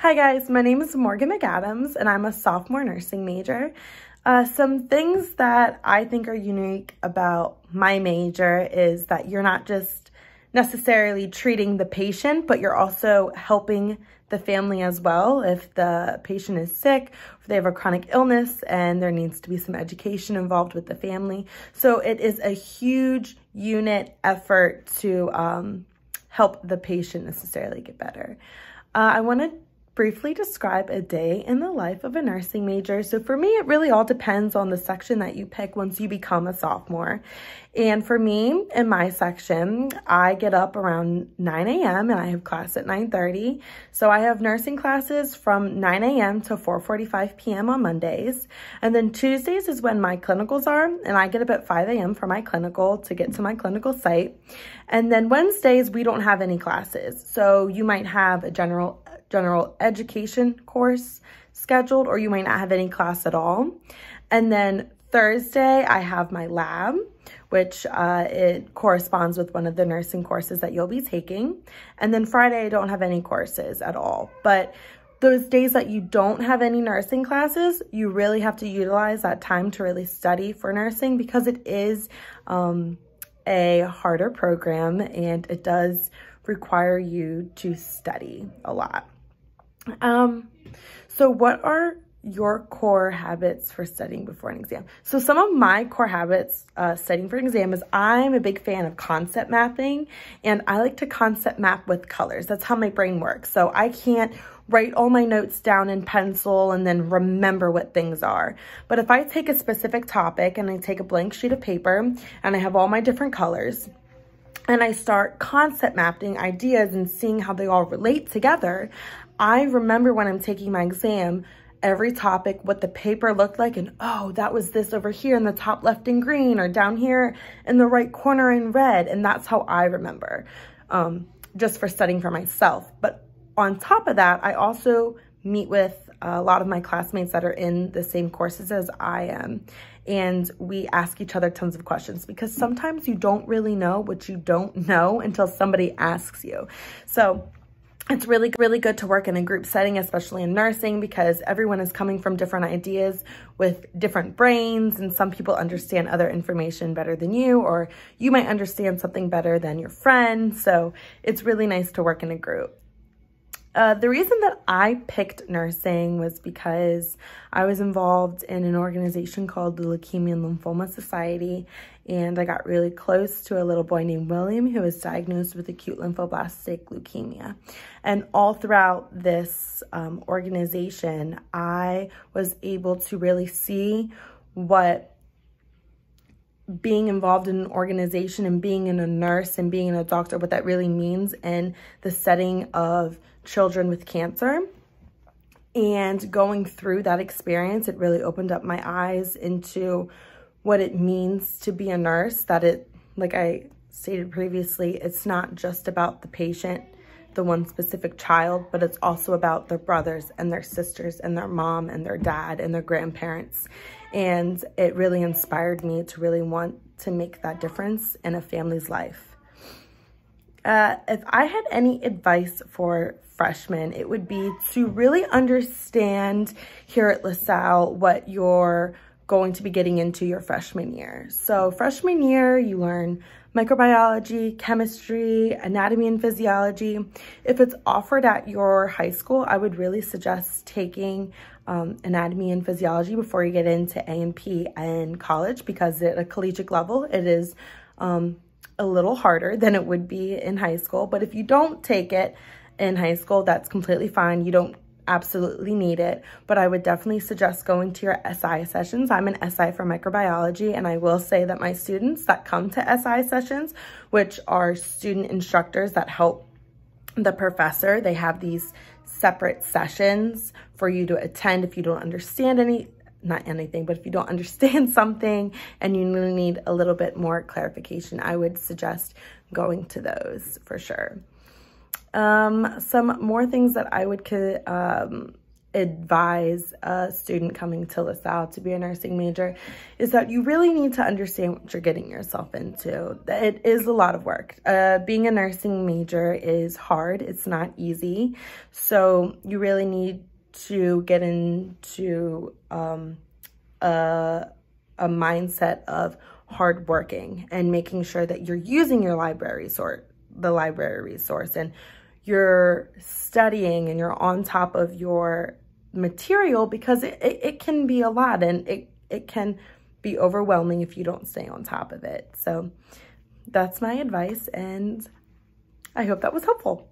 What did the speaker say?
Hi guys, my name is Morgan McAdams and I'm a sophomore nursing major. Some things that I think are unique about my major is that you're not just necessarily treating the patient, but you're also helping the family as well. If the patient is sick, if they have a chronic illness, and there needs to be some education involved with the family. So it is a huge unit effort to help the patient necessarily get better. I want to briefly describe a day in the life of a nursing major. So for me, it really all depends on the section that you pick once you become a sophomore. And for me, in my section, I get up around 9 a.m. and I have class at 9:30. So I have nursing classes from 9 a.m. to 4:45 p.m. on Mondays. And then Tuesdays is when my clinicals are, and I get up at 5 a.m. for my clinical to get to my clinical site. And then Wednesdays, we don't have any classes. So you might have a general education course scheduled, or you might not have any class at all. And then Thursday, I have my lab, which it corresponds with one of the nursing courses that you'll be taking. And then Friday, I don't have any courses at all. But those days that you don't have any nursing classes, you really have to utilize that time to really study for nursing, because it is a harder program and it does require you to study a lot. So what are your core habits for studying before an exam? So some of my core habits studying for an exam is I'm a big fan of concept mapping, and I like to concept map with colors. That's how my brain works. So I can't write all my notes down in pencil and then remember what things are. But if I take a specific topic and I take a blank sheet of paper and I have all my different colors, and I start concept mapping ideas and seeing how they all relate together, I remember when I'm taking my exam, every topic, what the paper looked like, and oh, that was this over here in the top left in green, or down here in the right corner in red. And that's how I remember, just for studying for myself. But on top of that, I also meet with a lot of my classmates that are in the same courses as I am. And we ask each other tons of questions, because sometimes you don't really know what you don't know until somebody asks you. So it's really good to work in a group setting, especially in nursing, because everyone is coming from different ideas with different brains, and some people understand other information better than you, or you might understand something better than your friend. So it's really nice to work in a group. The reason that I picked nursing was because I was involved in an organization called the Leukemia and Lymphoma Society, and I got really close to a little boy named William who was diagnosed with acute lymphoblastic leukemia. And all throughout this organization, I was able to really see what being involved in an organization and being in a nurse and being a doctor, what that really means in the setting of children with cancer. And going through that experience, it really opened up my eyes into what it means to be a nurse, that it, like I stated previously, it's not just about the patient, the one specific child, but it's also about their brothers and their sisters and their mom and their dad and their grandparents. And it really inspired me to really want to make that difference in a family's life. If I had any advice for freshmen, it would be to really understand here at LaSalle what you're going to be getting into your freshman year. So freshman year, you learn microbiology, chemistry, anatomy and physiology. If it's offered at your high school, I would really suggest taking anatomy and physiology before you get into A&P in college, because at a collegiate level, it is a little harder than it would be in high school. But if you don't take it in high school, that's completely fine. You don't absolutely need it, but I would definitely suggest going to your SI sessions. I'm an SI for microbiology, and I will say that my students that come to SI sessions, which are student instructors that help the professor, they have these separate sessions for you to attend if you don't understand but if you don't understand something and you need a little bit more clarification, I would suggest going to those for sure. Some more things that I would advise a student coming to LaSalle to be a nursing major is that you really need to understand what you're getting yourself into. It is a lot of work. Being a nursing major is hard. It's not easy. So you really need to get into a mindset of hard working and making sure that you're using your library resource, and you're studying and you're on top of your material, because it can be a lot, and it can be overwhelming if you don't stay on top of it. So that's my advice, and I hope that was helpful.